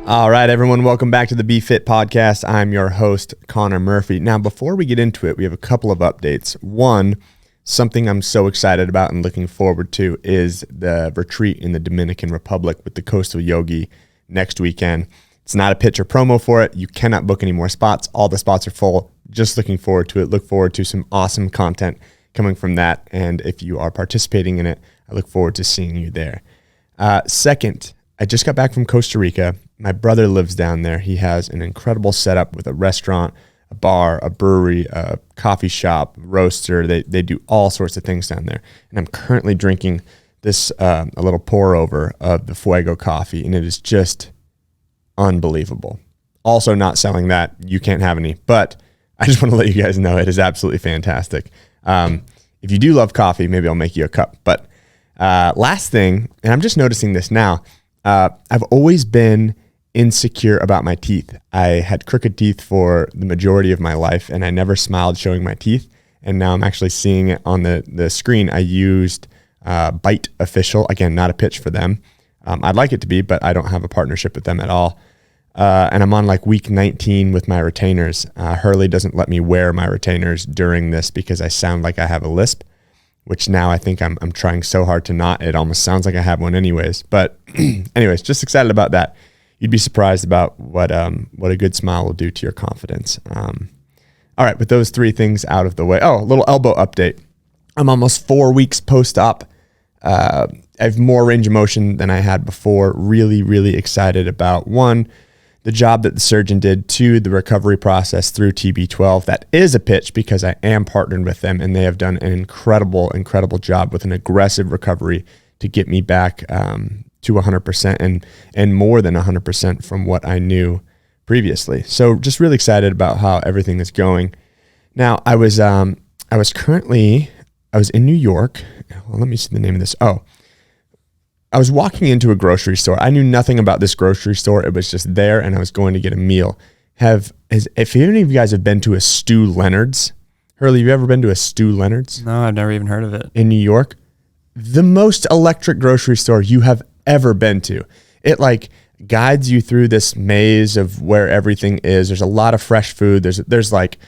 All right, everyone, welcome back to the Be Fit podcast. I'm your host, Connor Murphy. Now, before we get into it, we have a couple of updates. One, something I'm so excited about and looking forward to is the retreat in the Dominican Republic with the Coastal Yogi next weekend. It's not a pitch or promo for it. You cannot book any more spots. All the spots are full. Just looking forward to it. Look forward to some awesome content coming from that. And if you are participating in it, I look forward to seeing you there. Second, I just got back from Costa Rica. My brother lives down there. He has an incredible setup with a restaurant, a bar, a brewery, a coffee shop, roaster. They do all sorts of things down there. And I'm currently drinking this, a little pour over of the Fuego coffee, and it is just unbelievable. Also not selling that. You can't have any, but I just want to let you guys know it is absolutely fantastic. If you do love coffee, maybe I'll make you a cup. But last thing, and I'm just noticing this now, I've always been insecure about my teeth. I had crooked teeth for the majority of my life, and I never smiled showing my teeth. And now I'm actually seeing it on the screen. I used Bite Official. Again, not a pitch for them. I'd like it to be, but I don't have a partnership with them at all. And I'm on like week 19 with my retainers. Hurley doesn't let me wear my retainers during this because I sound like I have a lisp, which now I think I'm trying so hard to not. It almost sounds like I have one anyways. But anyways, just excited about that. You'd be surprised about what a good smile will do to your confidence. All right, with those three things out of the way. Oh, a little elbow update. I'm almost 4 weeks post-op. I have more range of motion than I had before. Really, really excited about, one, the job that the surgeon did, two, the recovery process through TB12. That is a pitch because I am partnered with them, and they have done an incredible, incredible job with an aggressive recovery to get me back to 100% and more than 100% from what I knew previously. So just really excited about how everything is going. Now, I was in New York. Well, let me see the name of this. Oh, I was walking into a grocery store. I knew nothing about this grocery store. It was just there, and I was going to get a meal. If any of you guys have been to a Stu Leonard's, Hurley, have you ever been to a Stu Leonard's? No, I've never even heard of it. In New York? The most electric grocery store you have ever been to. It like guides you through this maze of where everything is. There's a lot of fresh food. There's like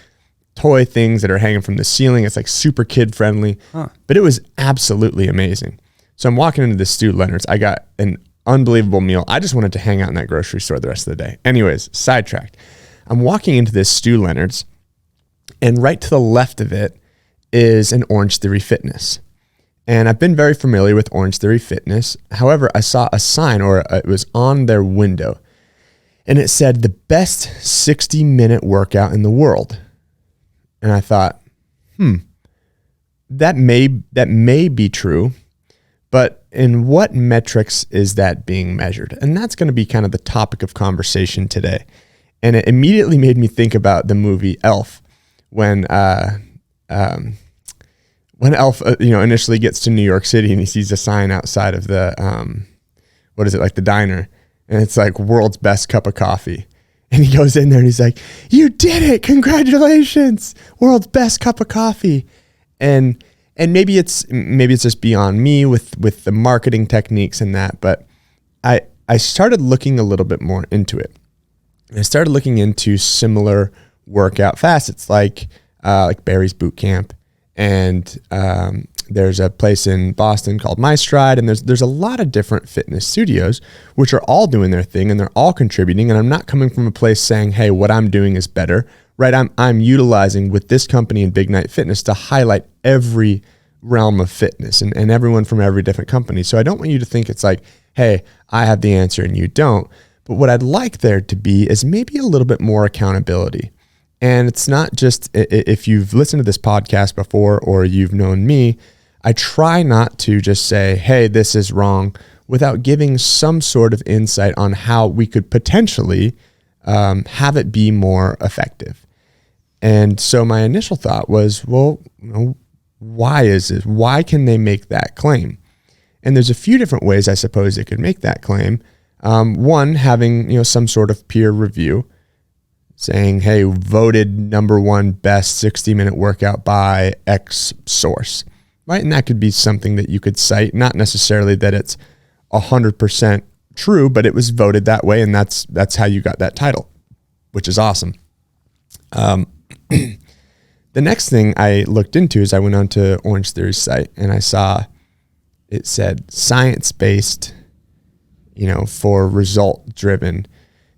toy things that are hanging from the ceiling. It's like super kid friendly, but it was absolutely amazing. So I'm walking into this Stu Leonard's. I got an unbelievable meal. I just wanted to hang out in that grocery store the rest of the day. Anyways, sidetracked. I'm walking into this Stu Leonard's, and right to the left of it is an Orange Theory Fitness. And I've been very familiar with Orange Theory Fitness. However, I saw a sign, or it was on their window, and it said the best 60-minute workout in the world. And I thought, that may be true, but in what metrics is that being measured? And that's going to be kind of the topic of conversation today. And it immediately made me think about the movie Elf, when Elf, initially gets to New York City and he sees a sign outside of the, the diner, and it's like world's best cup of coffee. And he goes in there and he's like, "You did it! Congratulations! World's best cup of coffee." And maybe it's just beyond me with the marketing techniques and that, but I started looking a little bit more into it. And I started looking into similar workout facets like Barry's Boot Camp. And there's a place in Boston called My Stride, and there's a lot of different fitness studios which are all doing their thing, and they're all contributing. And I'm not coming from a place saying, "Hey, what I'm doing is better," right? I'm utilizing with this company and Big Night Fitness to highlight every realm of fitness and everyone from every different company. So I don't want you to think it's like, "Hey, I have the answer and you don't." But what I'd like there to be is maybe a little bit more accountability. And it's not just, if you've listened to this podcast before or you've known me, I try not to just say, "Hey, this is wrong," without giving some sort of insight on how we could potentially have it be more effective. And so my initial thought was, well, why is this? Why can they make that claim? And there's a few different ways I suppose they could make that claim. One, having some sort of peer review, saying, "Hey, voted number one best 60-minute workout by X source," right? And that could be something that you could cite, not necessarily that it's 100% true, but it was voted that way, and that's how you got that title, which is awesome. The next thing I looked into is I went onto Orange Theory's site, and I saw it said science-based, for result-driven.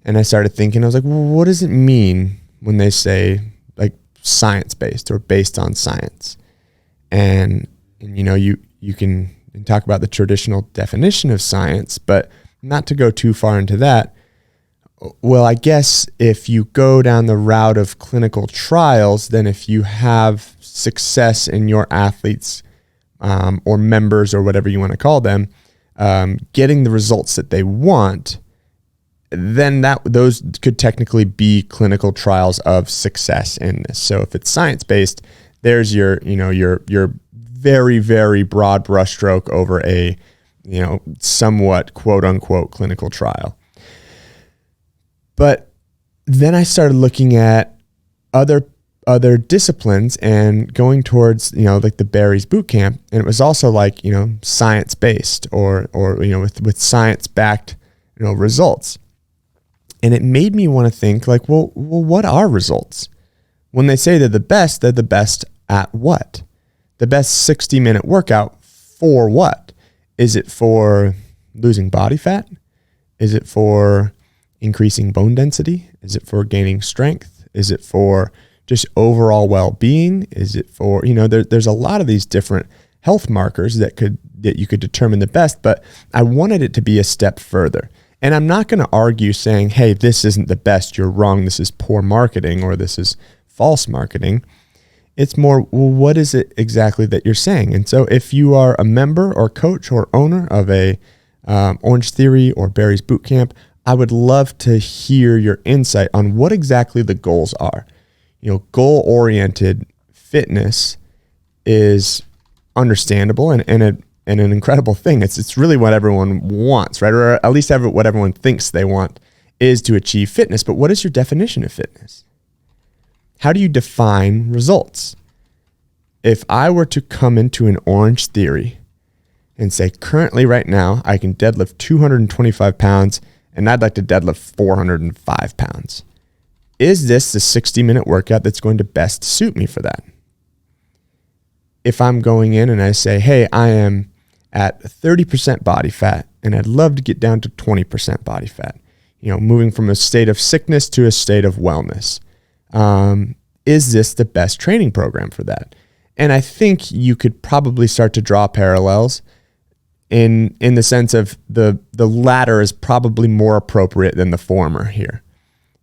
And I started thinking, I was like, well, what does it mean when they say like science-based or based on science? And you can talk about the traditional definition of science, but not to go too far into that. Well, I guess if you go down the route of clinical trials, then if you have success in your athletes or members or whatever you want to call them, getting the results that they want, then those could technically be clinical trials of success in this. So if it's science-based, there's your very, very broad brushstroke over a, somewhat quote unquote clinical trial. But then I started looking at other disciplines and going towards, like the Barry's boot camp. And it was also like, science-based or with science-backed, results. And it made me want to think like, well, what are results? When they say they're the best at what? The best 60-minute workout for what? Is it for losing body fat? Is it for increasing bone density? Is it for gaining strength? Is it for just overall well-being? Is it for, there's a lot of these different health markers that you could determine the best, but I wanted it to be a step further. And I'm not going to argue saying, hey, this isn't the best, you're wrong, this is poor marketing, or this is false marketing. It's more, well, what is it exactly that you're saying? And so if you are a member or coach or owner of a Orange Theory or Barry's Bootcamp, I would love to hear your insight on what exactly the goals are. Goal-oriented fitness is understandable and an incredible thing. It's really what everyone wants, right? Or at least what everyone thinks they want is to achieve fitness. But what is your definition of fitness? How do you define results? If I were to come into an Orange Theory and say, currently right now, I can deadlift 225 pounds and I'd like to deadlift 405 pounds. Is this the 60-minute workout that's going to best suit me for that? If I'm going in and I say, hey, I am at 30% body fat and I'd love to get down to 20% body fat, moving from a state of sickness to a state of wellness. Is this the best training program for that? And I think you could probably start to draw parallels in the sense of the latter is probably more appropriate than the former here.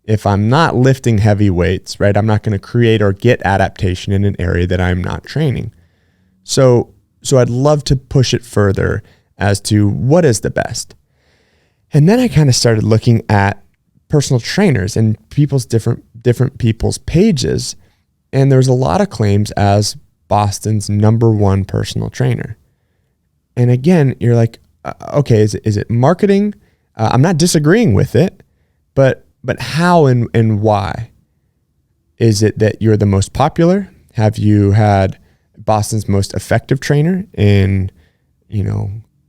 If I'm not lifting heavy weights, right, I'm not going to create or get adaptation in an area that I'm not training. So I'd love to push it further as to what is the best. And then I kind of started looking at personal trainers and different people's pages. And there's a lot of claims as Boston's #1 personal trainer. And again, you're like, okay, is it marketing? I'm not disagreeing with it, but how and why? Is it that you're the most popular? Have you had Boston's most effective trainer in,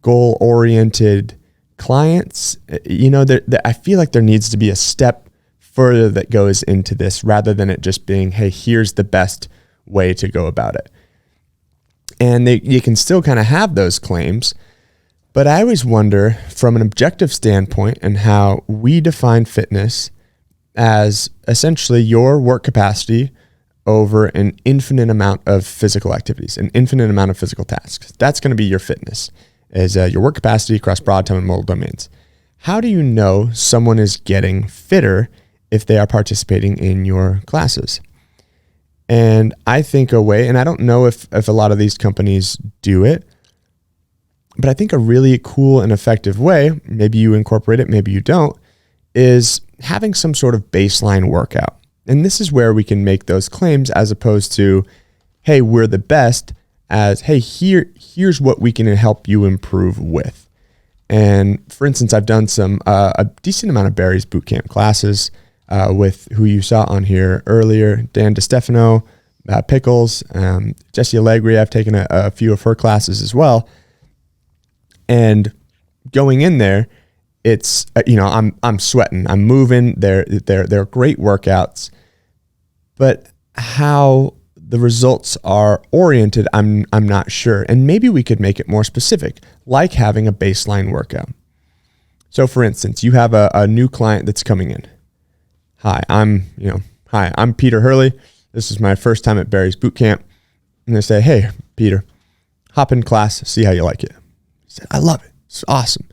goal-oriented clients? I feel like there needs to be a step further that goes into this rather than it just being, hey, here's the best way to go about it. And you can still kind of have those claims, but I always wonder from an objective standpoint and how we define fitness as essentially your work capacity over an infinite amount of physical activities, an infinite amount of physical tasks. That's going to be your fitness, is your work capacity across broad, time, and mobile domains. How do you know someone is getting fitter if they are participating in your classes? And I think a way, and I don't know if a lot of these companies do it, but I think a really cool and effective way, maybe you incorporate it, maybe you don't, is having some sort of baseline workout. And this is where we can make those claims as opposed to, hey, we're the best, as, hey, here's what we can help you improve with. And for instance, I've done a decent amount of Barry's Bootcamp classes with who you saw on here earlier, Dan DeStefano, Pickles, Jessie Allegri. I've taken a few of her classes as well. And going in there, it's, I'm sweating, I'm moving. They're great workouts, but how the results are oriented, I'm not sure. And maybe we could make it more specific, like having a baseline workout. So for instance, you have a new client that's coming in. Hi, I'm Peter Hurley. This is my first time at Barry's boot camp. And they say, hey, Peter, hop in class, see how you like it. I said, I love it. It's awesome.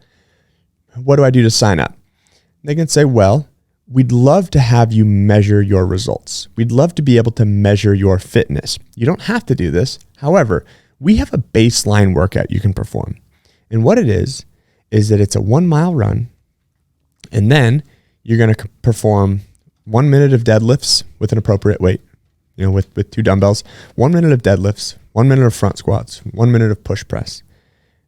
What do I do to sign up? They can say, well, we'd love to have you measure your results. We'd love to be able to measure your fitness. You don't have to do this. However, we have a baseline workout you can perform. And what it is that it's a 1 mile run. And then you're going to perform 1 minute of deadlifts with an appropriate weight, with 2 dumbbells, 1 minute of deadlifts, 1 minute of front squats, 1 minute of push press.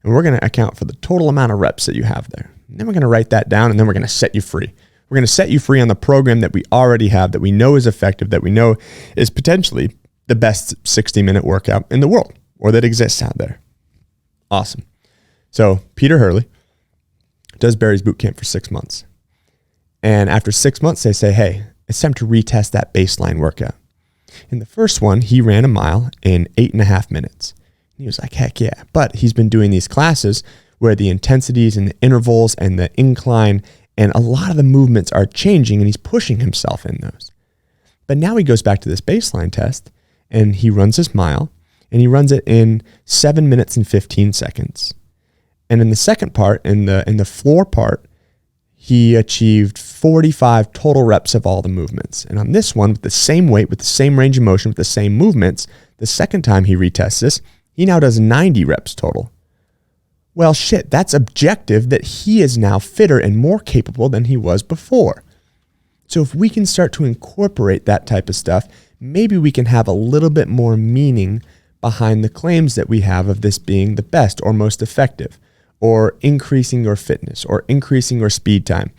And we're going to account for the total amount of reps that you have there. And then we're going to write that down, and then we're going to set you free. We're going to set you free on the program that we already have, that we know is effective, that we know is potentially the best 60-minute workout in the world, or that exists out there. Awesome. So Peter Hurley does Barry's boot camp for 6 months. And after 6 months, they say, hey, it's time to retest that baseline workout. In the first one, he ran a mile in 8.5 minutes. And he was like, heck yeah. But he's been doing these classes where the intensities and the intervals and the incline and a lot of the movements are changing, and he's pushing himself in those. But now he goes back to this baseline test, and he runs his mile, and he runs it in 7 minutes and 15 seconds. And in the second part, in the floor part, he achieved 45 total reps of all the movements. And on this one, with the same weight, with the same range of motion, with the same movements, the second time he retests this, he now does 90 reps total. Well, shit, that's objective that he is now fitter and more capable than he was before. So if we can start to incorporate that type of stuff, maybe we can have a little bit more meaning behind the claims that we have of this being the best or most effective, or increasing your fitness, or increasing your speed time.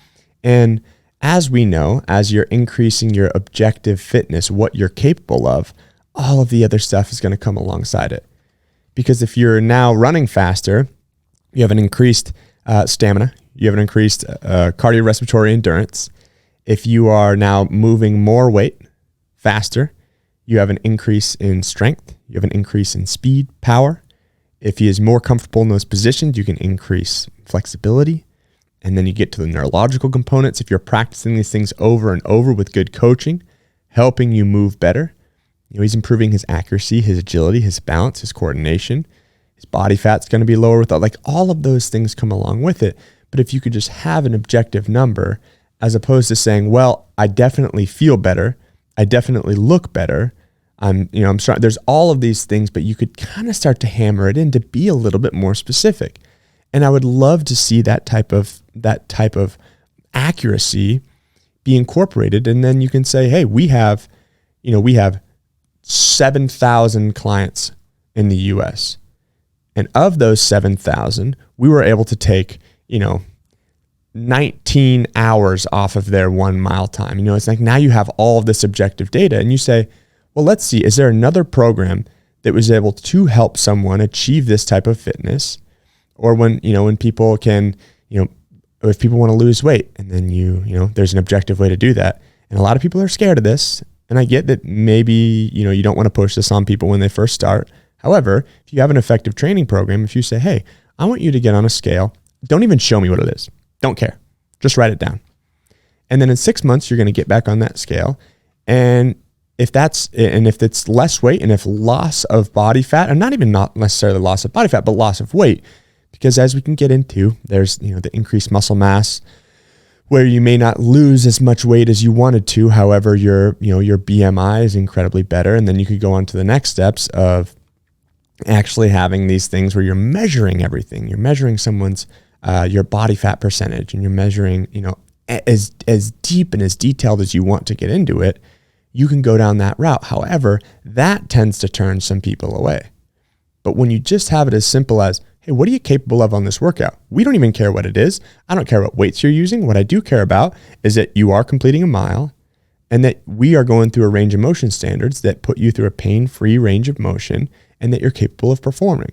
And as we know, as you're increasing your objective fitness, what you're capable of, all of the other stuff is going to come alongside it. Because if you're now running faster, you have an increased stamina, you have an increased cardiorespiratory endurance. If you are now moving more weight faster, you have an increase in strength, you have an increase in speed, power. If he is more comfortable in those positions, you can increase flexibility. And then you get to the neurological components. If you're practicing these things over and over with good coaching, helping you move better, he's improving his accuracy, his agility, his balance, his coordination. His body fat's going to be lower with that. Like, all of those things come along with it. But if you could just have an objective number, as opposed to saying, well, I definitely feel better, I definitely look better, I'm sorry, there's all of these things, but you could kind of start to hammer it in to be a little bit more specific. And I would love to see that type of accuracy be incorporated. And then you can say, hey, we have 7,000 clients in the US. And of those 7,000, we were able to take, 19 hours off of their 1 mile time. It's like, now you have all of this objective data, and you say, well, let's see, is there another program that was able to help someone achieve this type of fitness? Or when people can, if people want to lose weight, and then there's an objective way to do that. And a lot of people are scared of this. And I get that maybe, you don't want to push this on people when they first start. However, if you have an effective training program, if you say, hey, I want you to get on a scale, don't even show me what it is. Don't care. Just write it down. And then in 6 months, you're going to get back on that scale. And if it's less weight, and if loss of body fat, and not necessarily loss of body fat, but loss of weight, because as we can get into, there's, the increased muscle mass, where you may not lose as much weight as you wanted to. However, your BMI is incredibly better. And then you could go on to the next steps of actually having these things where you're measuring everything. You're measuring someone's, your body fat percentage, and you're measuring, as deep and as detailed as you want to get into it. You can go down that route. However, that tends to turn some people away. But when you just have it as simple as, hey, what are you capable of on this workout? We don't even care what it is. I don't care what weights you're using. What I do care about is that you are completing a mile, and that we are going through a range of motion standards that put you through a pain-free range of motion, and that you're capable of performing.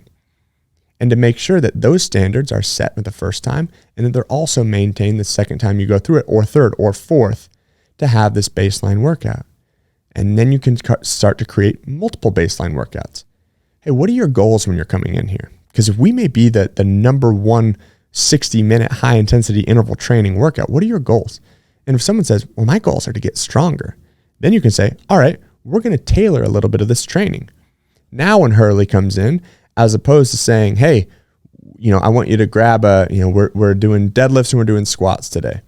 and to make sure that those standards are set the first time and that they're also maintained the second time you go through it, or third or fourth, to have this baseline workout. And then you can start to create multiple baseline workouts. Hey, what are your goals when you're coming in here? Because if we may be the number one 60-minute high-intensity interval training workout, what are your goals? And if someone says, well, my goals are to get stronger, then you can say, all right, we're going to tailor a little bit of this training. Now when Hurley comes in, as opposed to saying, hey, I want you to grab we're doing deadlifts and we're doing squats today.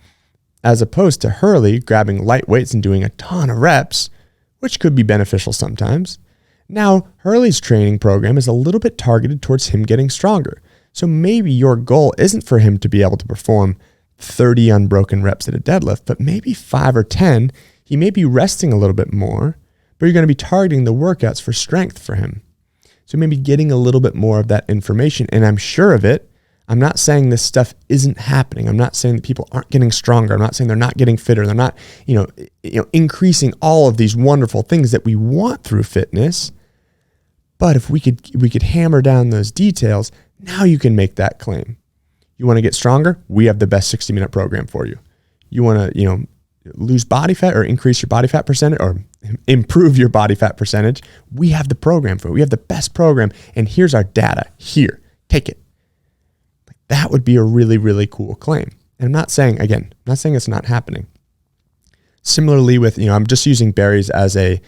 As opposed to Hurley grabbing light weights and doing a ton of reps, which could be beneficial sometimes. Now, Hurley's training program is a little bit targeted towards him getting stronger. So maybe your goal isn't for him to be able to perform 30 unbroken reps at a deadlift, but maybe 5 or 10. He may be resting a little bit more, but you're going to be targeting the workouts for strength for him. So maybe getting a little bit more of that information, and I'm sure of it. I'm not saying this stuff isn't happening. I'm not saying that people aren't getting stronger. I'm not saying they're not getting fitter. They're not, increasing all of these wonderful things that we want through fitness. But if we could hammer down those details, now you can make that claim. You want to get stronger? We have the best 60-minute program for you. You want to, lose body fat or increase your body fat percentage or improve your body fat percentage? We have the program for it. We have the best program, and here's our data. Here, take it. That would be a really, really cool claim. And I'm not saying it's not happening. Similarly with, I'm just using Barry's as a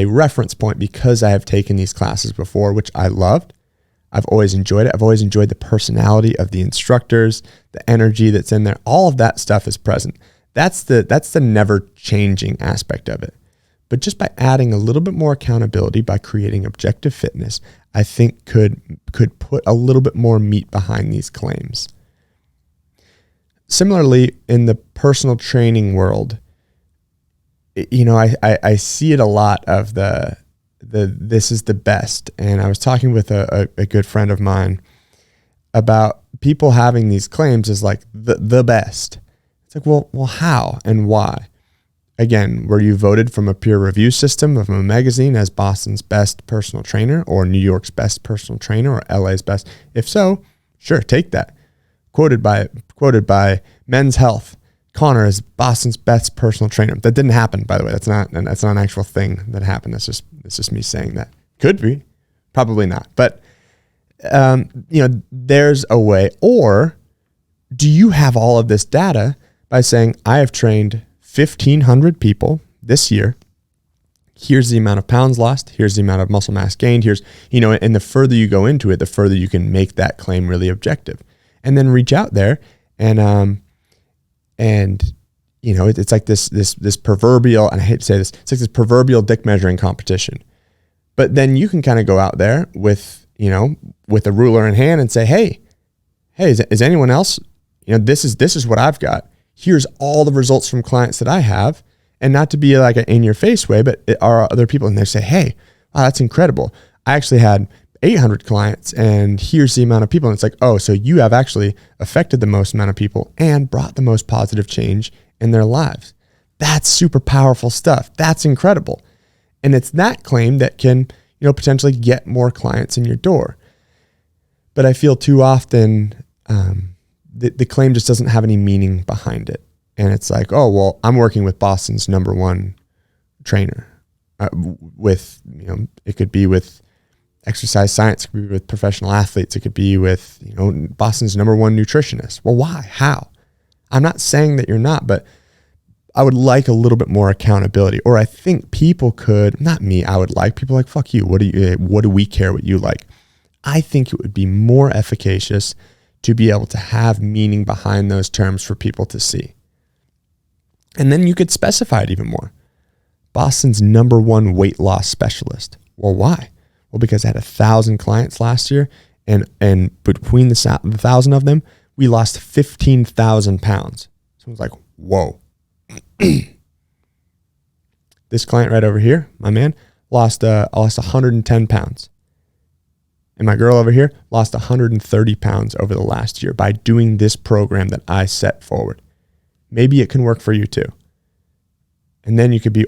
reference point because I have taken these classes before, which I loved. I've always enjoyed it. I've always enjoyed the personality of the instructors, the energy that's in there. All of that stuff is present. That's the never changing aspect of it. But just by adding a little bit more accountability, by creating objective fitness, I think could put a little bit more meat behind these claims. Similarly, in the personal training world, I see it a lot of the this is the best. And I was talking with a good friend of mine about people having these claims as like the best. It's like, well, how and why? Again, were you voted from a peer review system of a magazine as Boston's best personal trainer or New York's best personal trainer or LA's best? If so, sure, take that. Quoted by Men's Health, Connor is Boston's best personal trainer. That didn't happen, by the way. That's not an actual thing that happened. That's just me saying that. Could be, probably not. But there's a way. Or do you have all of this data by saying, I have trained 1,500 people this year. Here's the amount of pounds lost. Here's the amount of muscle mass gained. Here's, and the further you go into it, the further you can make that claim really objective. And then reach out there and it's like this proverbial, and I hate to say this, it's like this proverbial dick measuring competition. But then you can kind of go out there with a ruler in hand and say, hey, is anyone else, this is what I've got. Here's all the results from clients that I have, and not to be like an in your face way, but it are other people, and they say, hey, wow, that's incredible. I actually had 800 clients, and here's the amount of people. And it's like, oh, so you have actually affected the most amount of people and brought the most positive change in their lives. That's super powerful stuff. That's incredible. And it's that claim that can, potentially get more clients in your door. But I feel too often, the claim just doesn't have any meaning behind it. And it's like, oh, well, I'm working with Boston's number one trainer. It could be with exercise science, it could be with professional athletes, it could be with, Boston's number one nutritionist. Well, why? How? I'm not saying that you're not, but I would like a little bit more accountability. Or I think people could, not me, I would like people like, fuck you. What do we care what you like? I think it would be more efficacious to be able to have meaning behind those terms for people to see. And then you could specify it even more. Boston's number one weight loss specialist. Well, why? Well, because I had 1,000 clients last year, and between the 1,000 of them, we lost 15,000 pounds. So I was like, whoa. This client right over here, my man, lost 110 pounds. And my girl over here lost 130 pounds over the last year by doing this program that I set forward. Maybe it can work for you too. And then you could be,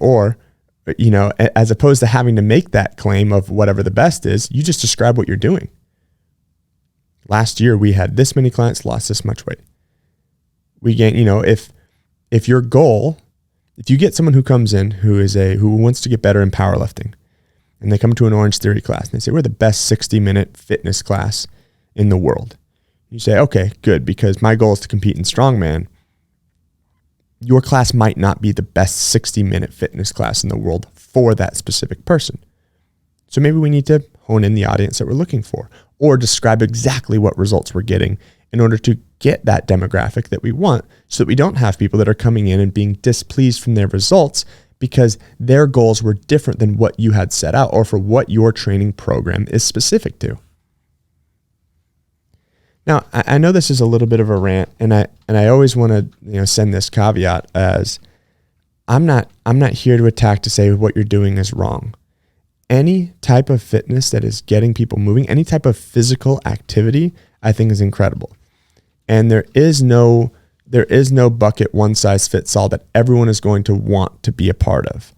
as opposed to having to make that claim of whatever the best is, you just describe what you're doing. last year we had this many clients, lost this much weight. We gain, if your goal, if you get someone who comes in who wants to get better in powerlifting, and they come to an Orange Theory class and they say, we're the best 60-minute fitness class in the world. You say, okay, good, because my goal is to compete in strongman. Your class might not be the best 60-minute fitness class in the world for that specific person. So maybe we need to hone in the audience that we're looking for, or describe exactly what results we're getting in order to get that demographic that we want, so that we don't have people that are coming in and being displeased from their results because their goals were different than what you had set out or for what your training program is specific to. Now, I know this is a little bit of a rant, and I always want to send this caveat as I'm not here to attack to say what you're doing is wrong. Any type of fitness that is getting people moving, any type of physical activity, I think is incredible. And there is no bucket one size fits all that everyone is going to want to be a part of.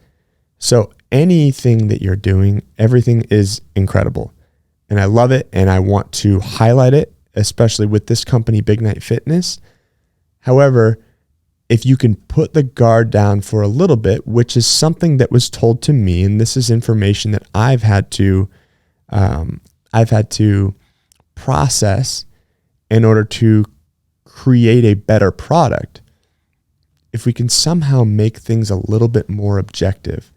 So anything that you're doing, everything is incredible. And I love it, and I want to highlight it, especially with this company, Big Night Fitness. However, if you can put the guard down for a little bit, which is something that was told to me, and this is information that I've had to process in order to create a better product. If we can somehow make things a little bit more objective,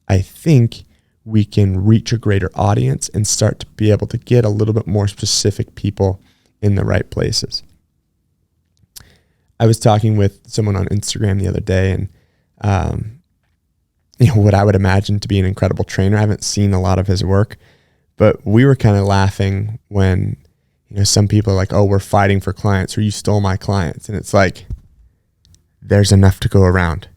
I think we can reach a greater audience and start to be able to get a little bit more specific people in the right places. I was talking with someone on Instagram the other day, and what I would imagine to be an incredible trainer. I haven't seen a lot of his work, but we were kind of laughing when some people are like, oh, we're fighting for clients, or you stole my clients. And it's like, there's enough to go around.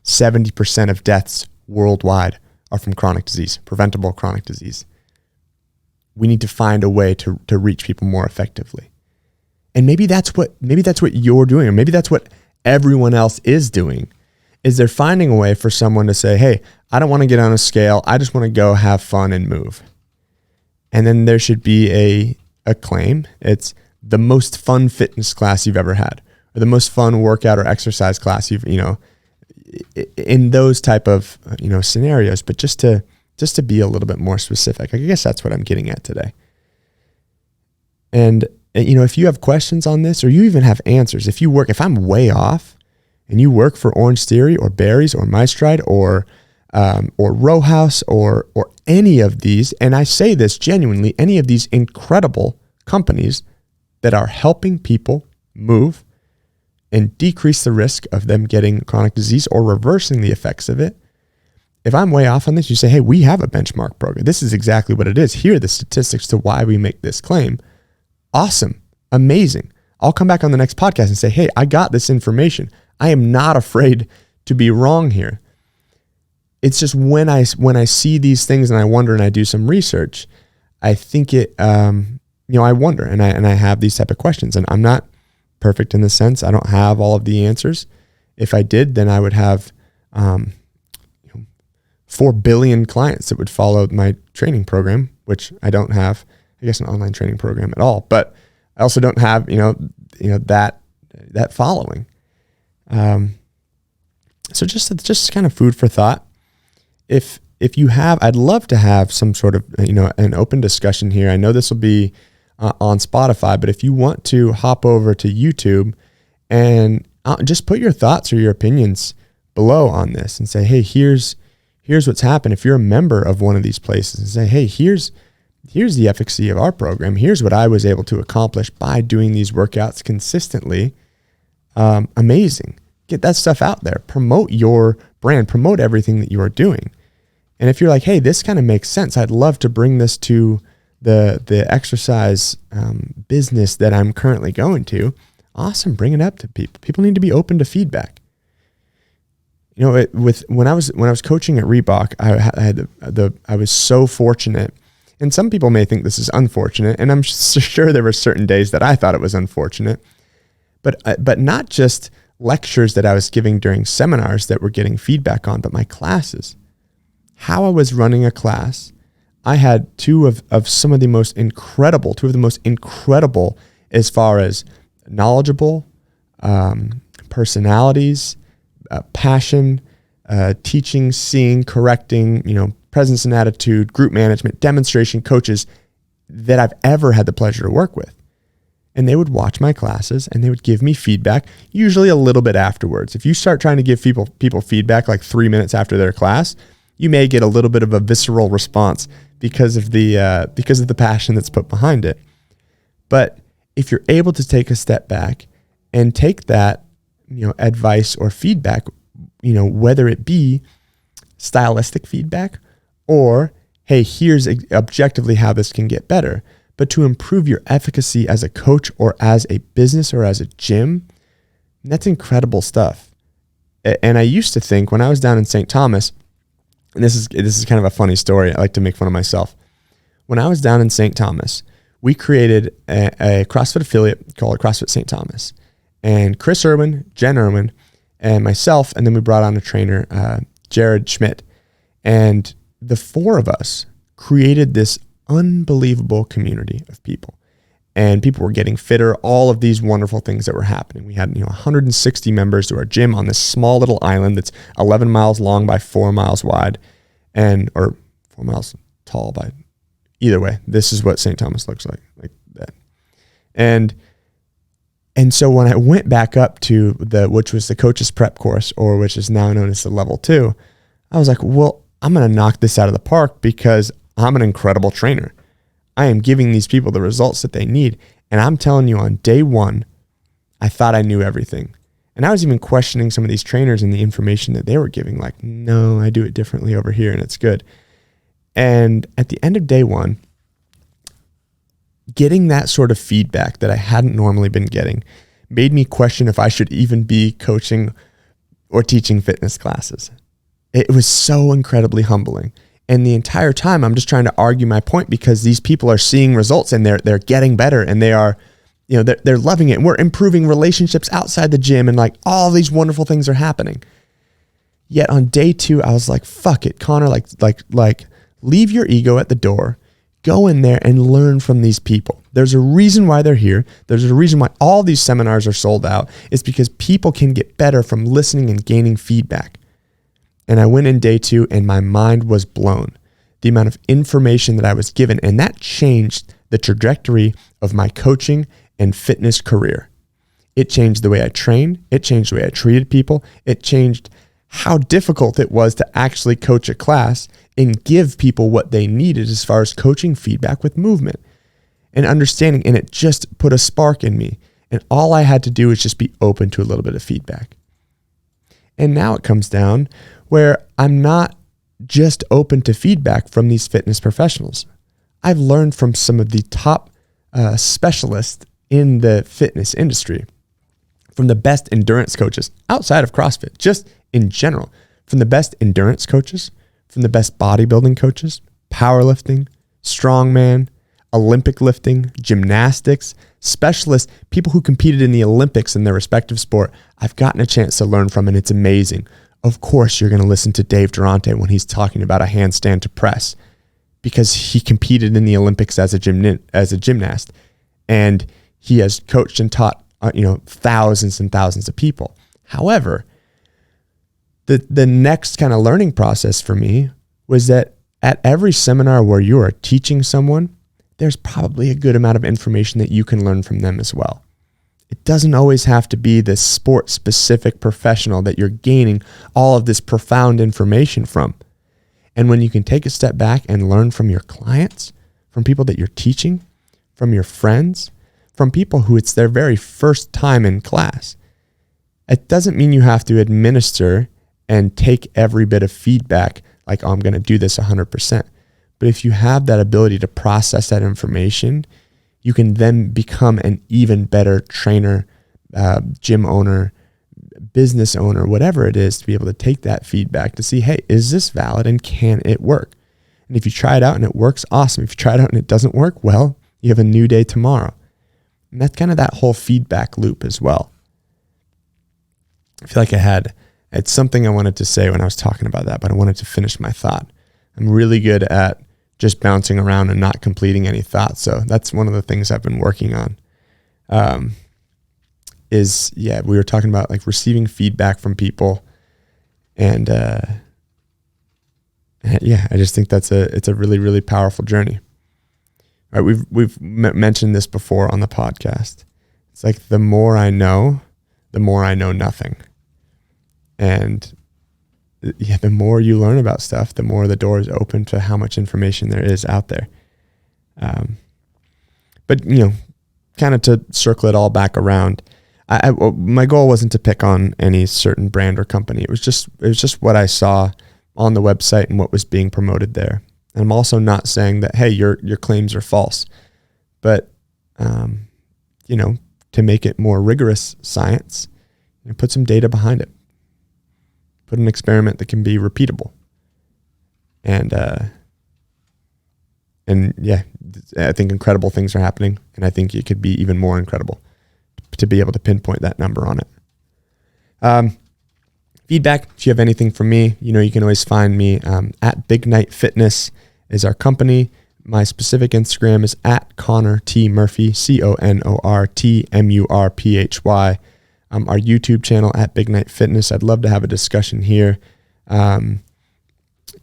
70% of deaths worldwide are from chronic disease, preventable chronic disease. We need to find a way to reach people more effectively. And maybe that's what you're doing, or maybe that's what everyone else is doing, is they're finding a way for someone to say, hey, I don't want to get on a scale. I just want to go have fun and move. And then there should be a claim. It's the most fun fitness class you've ever had, or the most fun workout or exercise class you've, in those type of, scenarios, but just to be a little bit more specific. I guess that's what I'm getting at today. And, if you have questions on this, or you even have answers, if I'm way off and you work for Orange Theory or Barry's or My Stride or Row House or any of these, and I say this genuinely, any of these incredible companies that are helping people move and decrease the risk of them getting chronic disease or reversing the effects of it. If I'm way off on this, you say, hey, we have a benchmark program. This is exactly what it is. Here are the statistics to why we make this claim. Awesome. Amazing. I'll come back on the next podcast and say, hey, I got this information. I am not afraid to be wrong here. It's just when I see these things and I wonder and I do some research, I think I wonder and I have these type of questions, and I'm not perfect in the sense I don't have all of the answers. If I did, then I would have 4 billion clients that would follow my training program, which I don't have, I guess, an online training program at all, but I also don't have, that following. So just kind of food for thought. If you have, I'd love to have some sort of, an open discussion here. I know this will be on Spotify, but if you want to hop over to YouTube and just put your thoughts or your opinions below on this and say, hey, here's what's happened. If you're a member of one of these places, and say, hey, here's the efficacy of our program. Here's what I was able to accomplish by doing these workouts consistently. Amazing. Get that stuff out there. Promote your brand. Promote everything that you are doing. And if you're like, hey, this kind of makes sense, I'd love to bring this to the exercise business that I'm currently going to. Awesome. Bring it up to people. People need to be open to feedback. When I was coaching at Reebok, I was so fortunate, and some people may think this is unfortunate, and I'm sure there were certain days that I thought it was unfortunate, but not just lectures that I was giving during seminars that were getting feedback on, but my classes. How I was running a class, I had two of the most incredible as far as knowledgeable, personalities, passion, teaching, seeing, correcting, presence and attitude, group management, demonstration coaches that I've ever had the pleasure to work with. And they would watch my classes and they would give me feedback, usually a little bit afterwards. If you start trying to give people feedback like 3 minutes after their class, you may get a little bit of a visceral response because of the passion that's put behind it. But if you're able to take a step back and take that, advice or feedback, whether it be stylistic feedback or, hey, here's objectively how this can get better, but to improve your efficacy as a coach or as a business or as a gym, that's incredible stuff. And I used to think when I was down in St. Thomas, and this is kind of a funny story. I like to make fun of myself. When I was down in St. Thomas, we created a CrossFit affiliate called CrossFit St. Thomas. And Chris Irwin, Jen Irwin, and myself, and then we brought on a trainer, Jared Schmidt. And the four of us created this unbelievable community of people. And people were getting fitter, all of these wonderful things that were happening. We had 160 members to our gym on this small little island that's 11 miles long by 4 miles wide, or 4 miles tall by, either way, this is what St. Thomas looks like that. And so when I went back up to which was the coach's prep course, or which is now known as the level 2, I was like, well, I'm going to knock this out of the park because I'm an incredible trainer. I am giving these people the results that they need. And I'm telling you, on day one, I thought I knew everything. And I was even questioning some of these trainers and the information that they were giving, like, no, I do it differently over here and it's good. And at the end of day one, getting that sort of feedback that I hadn't normally been getting made me question if I should even be coaching or teaching fitness classes. It was so incredibly humbling. And the entire time I'm just trying to argue my point because these people are seeing results and they're getting better and they are, they're loving it. And we're improving relationships outside the gym and like all these wonderful things are happening. Yet on day 2, I was like, fuck it, Connor, like leave your ego at the door. Go in there and learn from these people. There's a reason why they're here. There's a reason why all these seminars are sold out. It's because people can get better from listening and gaining feedback. And I went in day 2 and my mind was blown. The amount of information that I was given, and that changed the trajectory of my coaching and fitness career. It changed the way I trained. It changed the way I treated people. It changed how difficult it was to actually coach a class and give people what they needed as far as coaching feedback with movement and understanding. And it just put a spark in me. And all I had to do was just be open to a little bit of feedback. And now it comes down where I'm not just open to feedback from these fitness professionals. I've learned from some of the top specialists in the fitness industry, from the best endurance coaches outside of CrossFit, just in general, from the best endurance coaches, from the best bodybuilding coaches, powerlifting, strongman, Olympic lifting, gymnastics, specialists, people who competed in the Olympics in their respective sport. I've gotten a chance to learn from, and it's amazing. Of course, you're going to listen to Dave Durante when he's talking about a handstand to press because he competed in the Olympics as a gymnast, and he has coached and taught thousands and thousands of people. However, the next kind of learning process for me was that at every seminar where you are teaching someone, there's probably a good amount of information that you can learn from them as well. It doesn't always have to be this sport-specific professional that you're gaining all of this profound information from. And when you can take a step back and learn from your clients, from people that you're teaching, from your friends, from people who it's their very first time in class, it doesn't mean you have to administer and take every bit of feedback like, oh, I'm going to do this 100%. But if you have that ability to process that information, you can then become an even better trainer, gym owner, business owner, whatever it is, to be able to take that feedback to see, hey, is this valid and can it work? And if you try it out and it works, awesome. If you try it out and it doesn't work, well, you have a new day tomorrow. And that's kind of that whole feedback loop as well. I feel like it's something I wanted to say when I was talking about that, but I wanted to finish my thought. I'm really good at just bouncing around and not completing any thoughts. So that's one of the things I've been working on. We were talking about like receiving feedback from people, and I just think it's a really, really powerful journey. All right, we've mentioned this before on the podcast. It's like the more I know nothing. And the more you learn about stuff, the more the doors open to how much information there is out there. But kind of to circle it all back around, my goal wasn't to pick on any certain brand or company. It was just what I saw on the website and what was being promoted there. And I'm also not saying that, hey, your claims are false, but to make it more rigorous science, put some data behind it. Put an experiment that can be repeatable. And I think incredible things are happening, and I think it could be even more incredible to be able to pinpoint that number on it. Feedback, if you have anything from me, you can always find me at Big Night Fitness is our company. My specific Instagram is at Connor T Murphy, CONORTMURPHY. Our YouTube channel at Big Night Fitness. I'd love to have a discussion here.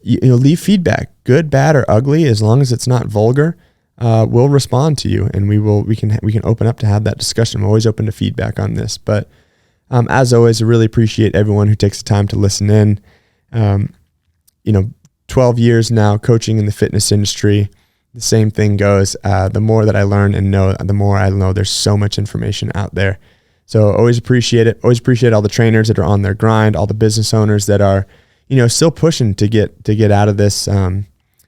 Leave feedback, good, bad, or ugly, as long as it's not vulgar. We'll respond to you, and we can open up to have that discussion. I'm always open to feedback on this. But as always, I really appreciate everyone who takes the time to listen in. 12 years now coaching in the fitness industry. The same thing goes. The more that I learn and know, the more I know there's so much information out there. So always appreciate it. Always appreciate all the trainers that are on their grind, all the business owners that are, still pushing to get out of this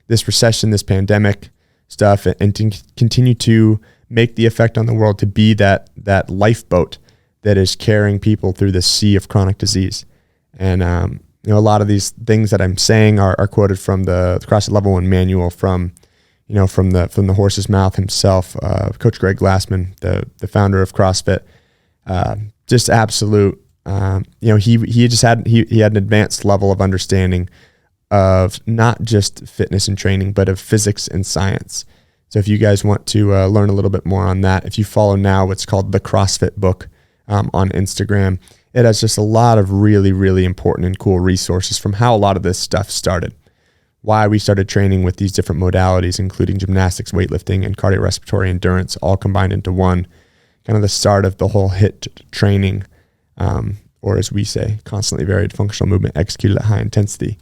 this recession, this pandemic stuff, and to continue to make the effect on the world, to be that lifeboat that is carrying people through this sea of chronic disease. And a lot of these things that I'm saying are quoted from the CrossFit Level 1 manual from the horse's mouth himself, Coach Greg Glassman, the founder of CrossFit. Just absolute, he had an advanced level of understanding of not just fitness and training, but of physics and science. So if you guys want to learn a little bit more on that, if you follow now what's called the CrossFit Book on Instagram, it has just a lot of really, really important and cool resources from how a lot of this stuff started. Why we started training with these different modalities, including gymnastics, weightlifting, and cardiorespiratory endurance, all combined into one. Kind of the start of the whole HIIT training, or as we say, constantly varied functional movement executed at high intensity.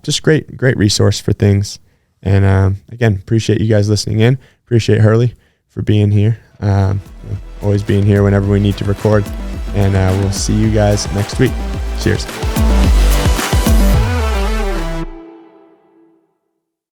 Just great resource for things. And again, appreciate you guys listening in. Appreciate Hurley for being here. Always being here whenever we need to record. And we'll see you guys next week. Cheers.